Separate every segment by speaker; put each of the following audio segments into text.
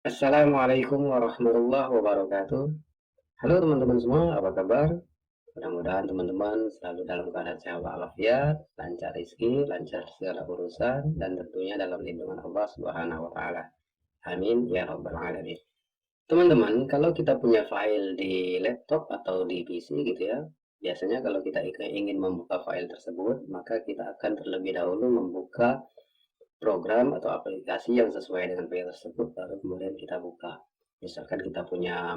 Speaker 1: Assalamualaikum warahmatullahi wabarakatuh. Halo teman-teman semua, apa kabar? Mudah-mudahan teman-teman selalu dalam keadaan sehat walafiat, lancar rezeki, lancar segala urusan, dan tentunya dalam lindungan Allah Subhanahu wa Ta'ala. Amin ya Rabbal 'Alamin. Teman-teman, kalau kita punya file di laptop atau di PC gitu ya, biasanya kalau kita ingin membuka file tersebut, maka kita akan terlebih dahulu membuka program atau aplikasi yang sesuai dengan file tersebut baru kemudian kita buka. Misalkan kita punya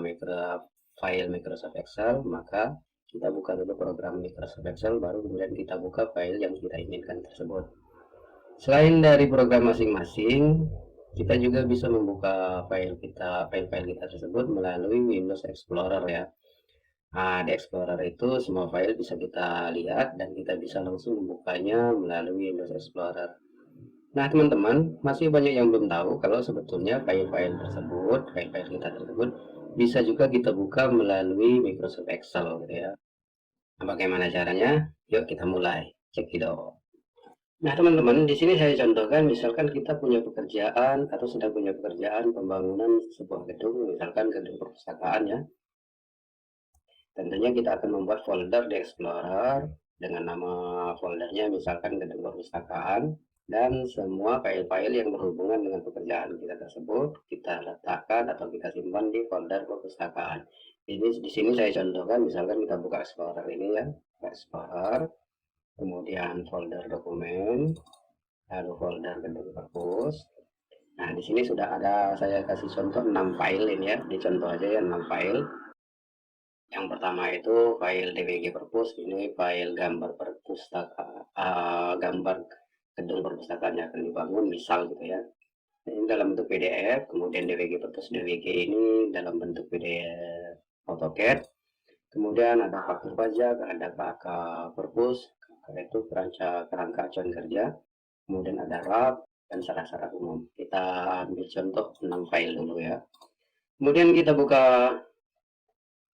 Speaker 1: file Microsoft Excel, maka kita buka dulu program Microsoft Excel baru kemudian kita buka file yang kita inginkan tersebut. Selain dari program masing-masing, kita juga bisa membuka file-file kita tersebut melalui Windows Explorer ya. Nah, di Explorer itu semua file bisa kita lihat dan kita bisa langsung membukanya melalui Windows Explorer. Nah, teman-teman, masih banyak yang belum tahu kalau sebetulnya file-file kita tersebut bisa juga kita buka melalui Microsoft Excel gitu ya. Nah, bagaimana caranya? Yuk kita mulai. Cekidot. Nah, teman-teman, di sini saya contohkan misalkan kita punya pekerjaan atau sedang punya pekerjaan pembangunan sebuah gedung, misalkan gedung perpustakaan ya. Tentunya kita akan membuat folder di Explorer dengan nama foldernya misalkan gedung perpustakaan, dan semua file-file yang berhubungan dengan pekerjaan kita tersebut kita letakkan atau kita simpan di folder perpustakaan. Ini di sini saya contohkan misalkan kita buka Explorer ini ya, Explorer, kemudian folder dokumen, lalu folder gedung perpus. Nah, di sini sudah ada, saya kasih contoh 6 file ini ya, dicontoh aja ya 6 file. Yang pertama itu file DWG Perpus, ini file gambar gambar gedung perpustakaan yang akan dibangun, misal gitu ya. Ini dalam bentuk PDF, kemudian DWG Perpus DWG ini dalam bentuk PDF AutoCAD. Kemudian ada faktur pajak, ada KK Perpus, itu kerangka acuan kerja. Kemudian ada RAP dan syarat-syarat umum. Kita ambil contoh 6 file dulu ya. Kemudian kita buka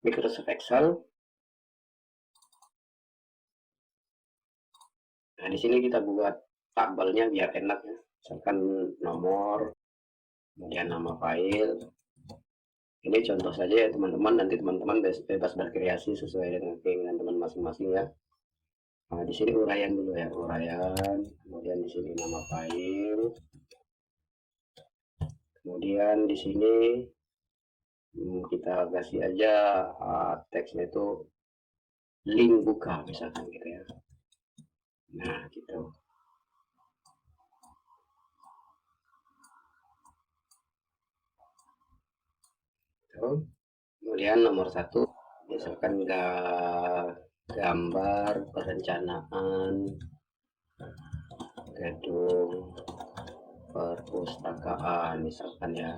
Speaker 1: Microsoft Excel. Nah, di sini kita buat tabelnya biar enak ya. Misalkan nomor, kemudian nama file. Ini contoh saja ya teman-teman, nanti teman-teman bebas berkreasi sesuai dengan keinginan teman masing-masing ya. Nah, di sini uraian dulu ya, uraian. Kemudian di sini nama file. Kemudian di sini kita kasih aja teksnya itu link buka misalkan gitu ya. Nah, gitu. Kemudian nomor 1 misalkan gambar perencanaan gedung perpustakaan misalkan ya.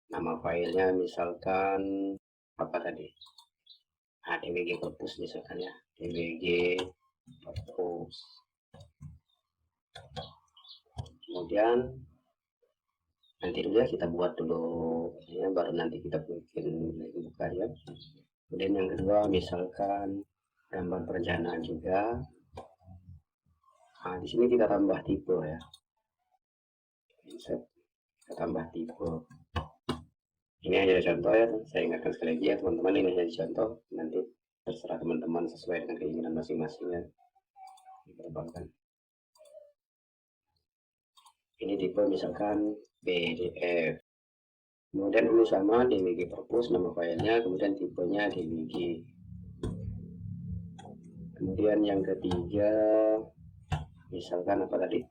Speaker 1: Nama filenya misalkan apa tadi? DWG Perpus misalkan ya, DWG Perpus. Kemudian nanti dulu ya kita buat dulu ya, baru nanti kita bikin lagi buka ya. Kemudian yang kedua misalkan gambar perencanaan juga. Nah, di sini kita tambah tipe ya. Insert, kita tambah tipe. Ini hanya contoh ya, saya ingatkan sekali lagi ya teman-teman, ini hanya contoh, nanti terserah teman-teman sesuai dengan keinginan masing-masing ya. Diterbangkan. Ini tipe misalkan PDF. Kemudian ini sama DWG Perpus nama filenya, kemudian tipenya DWG. Kemudian yang ketiga misalkan apa tadi?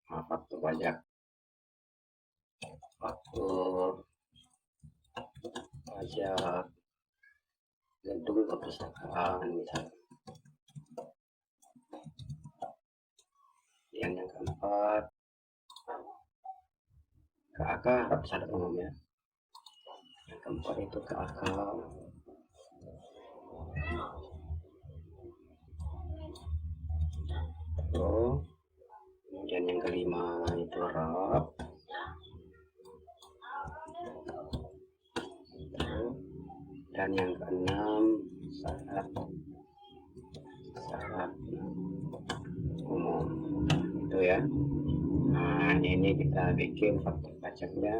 Speaker 1: Faktur pajak. Faktur pajak gedung perpustakaan misalkan. Yang keempat KAK harus ada umumnya. Yang keempat itu KAK. Kemudian yang kelima itu RAP. Dan yang keenam syarat umum itu ya. Nah, ini kita bikin faktur pajaknya.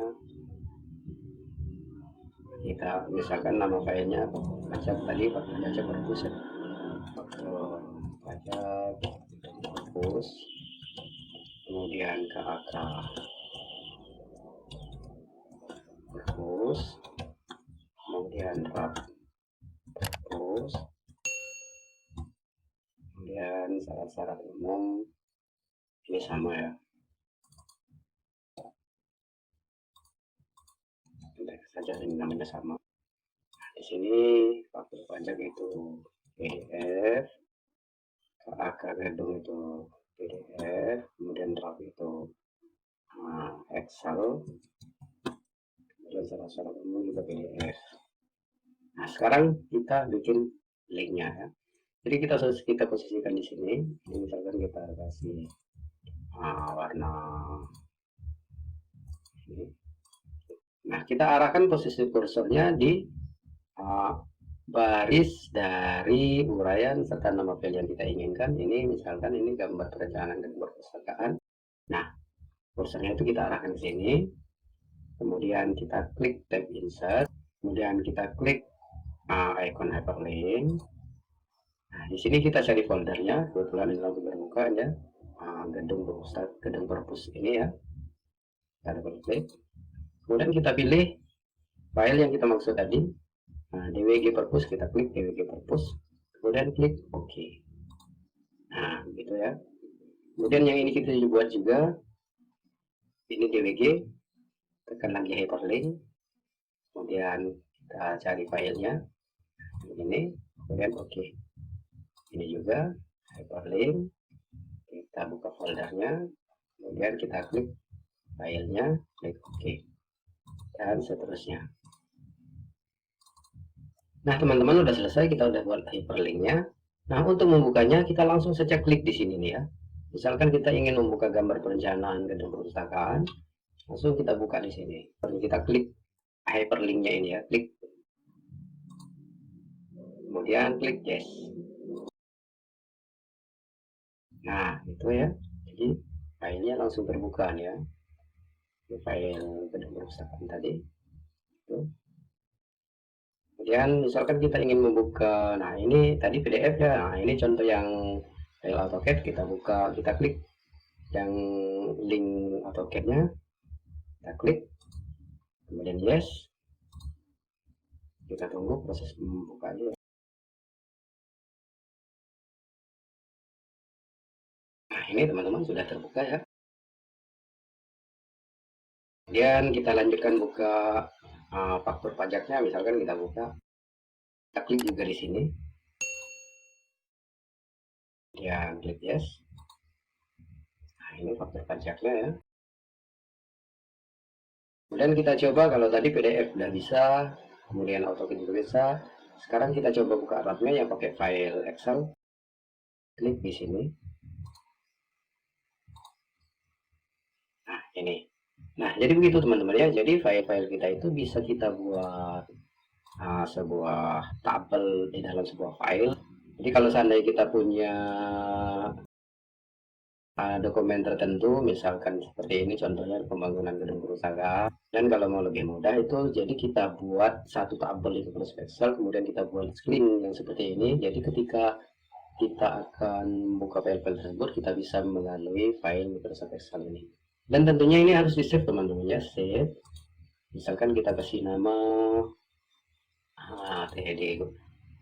Speaker 1: Kita misalkan nama filenya pajak tadi, faktur pajak perpus ya. Faktur pajak perpus, kemudian KAK perpus, kemudian RAP perpus, kemudian syarat-syarat umum ini sama ya, saja ini namanya sama. Di sini faktur pajak itu PDF, KAK gedung itu PDF, kemudian draft itu Excel, kemudian syarat-syarat umum juga PDF. Nah, sekarang kita bikin linknya ya. Jadi kita posisikan di sini. Ini misalkan kita kasih warna ini. Nah, kita arahkan posisi kursornya di baris dari uraian serta nama file yang kita inginkan. Ini misalkan ini gambar perencanaan dan perpustakaan. Nah, kursornya itu kita arahkan ke sini. Kemudian kita klik tab insert. Kemudian kita klik icon hyperlink. Nah, di sini kita cari foldernya. Kebetulan ini langsung terbuka ya. Gedung perpus ini ya. Kita double klik. Kemudian kita pilih file yang kita maksud tadi. Nah, DWG perpus, kita klik DWG perpus, kemudian klik OK. Nah, begitu ya. Kemudian yang ini kita buat juga, ini DWG, tekan lagi hyperlink, kemudian kita cari filenya, ini, kemudian OK. Ini juga hyperlink, kita buka foldernya, kemudian kita klik filenya, klik OK, dan seterusnya. Nah, teman-teman udah selesai, kita udah buat hyperlinknya. Nah, untuk membukanya kita langsung saja klik di sini nih ya. Misalkan kita ingin membuka gambar perencanaan gedung perpustakaan, langsung kita buka di sini. Lalu kita klik hyperlinknya ini ya, klik. Kemudian klik yes. Nah, itu ya. Jadi filenya langsung terbuka nih ya. Ini file gedung perpustakaan tadi. Itu. Kemudian misalkan kita ingin membuka, nah ini tadi PDF ya, nah ini contoh yang file AutoCAD, kita buka, kita klik yang link AutoCAD-nya, kita klik, kemudian yes, kita tunggu proses pembukanya. Nah ini teman-teman sudah terbuka ya. Kemudian kita lanjutkan buka faktur pajaknya, misalkan kita buka, kita klik juga di sini, kemudian klik yes. Nah ini faktur pajaknya ya. Kemudian kita coba, kalau tadi PDF udah bisa, kemudian AutoCAD juga bisa. Sekarang kita coba buka rapnya yang pakai file Excel. Klik di sini. Nah ini. Nah jadi begitu teman-teman ya. Jadi file-file kita itu bisa kita buat sebuah tabel di dalam sebuah file. Jadi kalau seandainya kita punya dokumen tertentu, misalkan seperti ini contohnya pembangunan gedung perusahaan, dan kalau mau lebih mudah itu jadi kita buat satu tabel di Microsoft Excel, kemudian kita buat link yang seperti ini. Jadi ketika kita akan buka file-file tersebut, kita bisa melalui file Microsoft Excel ini. Dan tentunya ini harus di save teman-teman ya, save. Misalkan kita kasih nama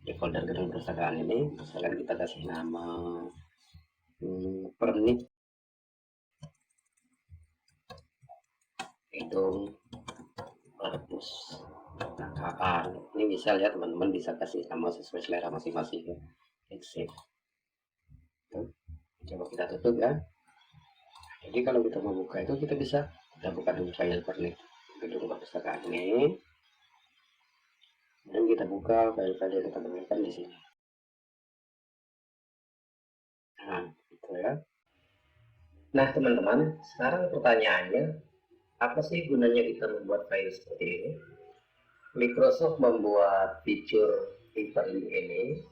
Speaker 1: di folder gedung perpustakaan ini, misalkan kita kasih nama pernik gedung perpus. Nah, ini misal ya teman-teman bisa kasih nama sesuai selera masing-masing ya. Save. Coba kita tutup ya. Jadi kalau kita mau buka itu kita bisa buka dulu file pernik gedung perpustakaan ini, dan kita buka file-file yang kita temukan di sini. Nah, gitu ya. Nah, teman-teman, sekarang pertanyaannya, apa sih gunanya kita membuat file seperti ini? Microsoft membuat fitur hyperlink ini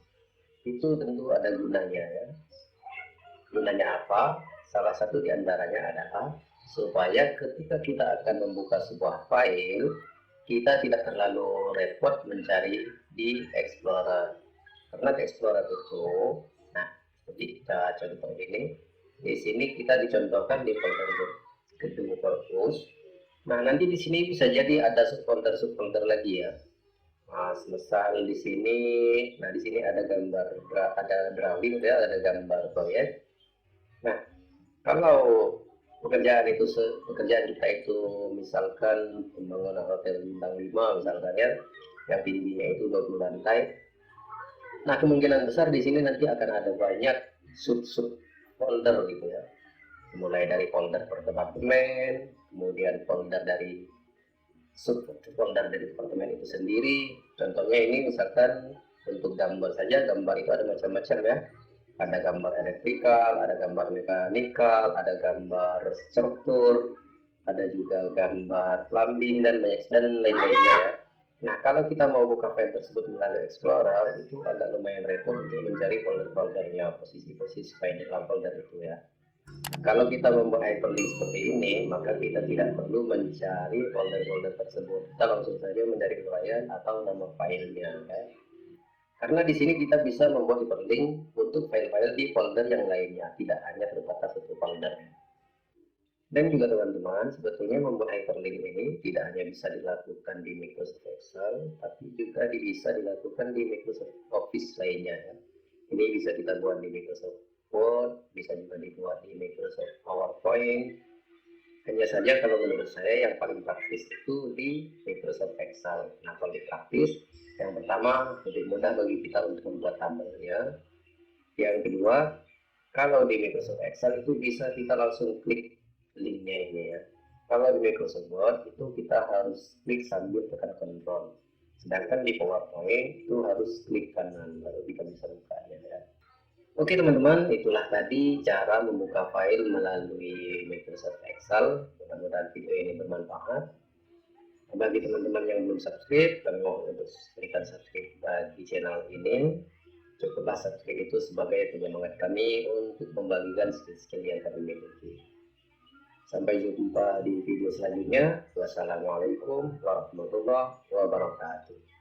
Speaker 1: itu tentu ada gunanya ya. Gunanya apa? Salah satu di antaranya adalah supaya ketika kita akan membuka sebuah file, kita tidak terlalu repot mencari di Explorer. Karena di Explorer itu, nah seperti kita contoh ini, di sini kita dicontohkan di folder gedung purpose. Nah, nanti di sini bisa jadi ada subfolder lagi ya. Nah, misal di sini, nah di sini ada gambar, ada drawing ya, ada gambar proyek. Nah, kalau pekerjaan kita itu misalkan pembangunan hotel bintang 5 misalkan ya, yang tingginya itu 20 lantai. Nah, kemungkinan besar di sini nanti akan ada banyak sub folder gitu ya. Mulai dari folder per departemen, kemudian folder dari folder dari departemen itu sendiri. Contohnya ini misalkan untuk gambar saja, gambar itu ada macam-macam ya. Ada gambar elektrikal, ada gambar mekanikal, ada gambar struktur, ada juga gambar plumbing dan lain-lainnya ya. Nah, kalau kita mau buka file tersebut melalui Explorer, itu agak lumayan repot untuk mencari folder-foldernya, posisi-posisi file dalam folder itu ya. Kalau kita membuat hyperlink seperti ini, maka kita tidak perlu mencari folder-folder tersebut. Kita langsung saja mencari uraian atau nama filenya. Ya. Karena di sini kita bisa membuat hyperlink untuk file-file di folder yang lainnya, tidak hanya terbatas satu folder. Dan juga teman-teman, sebetulnya membuat hyperlink ini tidak hanya bisa dilakukan di Microsoft Excel, tapi juga bisa dilakukan di Microsoft Office lainnya. Ya. Ini bisa kita buat di Microsoft Word, bisa juga dibuat di Microsoft PowerPoint. Hanya saja kalau menurut saya yang paling praktis itu di Microsoft Excel. Nah, kalau di praktis, yang pertama lebih mudah bagi kita untuk membuat tabelnya. Yang kedua, kalau di Microsoft Excel itu bisa kita langsung klik linknya ini ya. Kalau di Microsoft Word itu kita harus klik sambil tekan kontrol. Sedangkan di PowerPoint itu harus klik kanan baru kita bisa bukanya ya. Oke teman-teman, itulah tadi cara membuka file melalui Microsoft Excel. Mudah-mudahan video ini bermanfaat. Bagi teman-teman yang belum subscribe dan mau untuk berikan subscribe bagi channel ini, cukuplah subscribe itu sebagai penyemangat kami untuk membagikan skill-skill yang kami miliki. Sampai jumpa di video selanjutnya. Wassalamualaikum warahmatullahi wabarakatuh.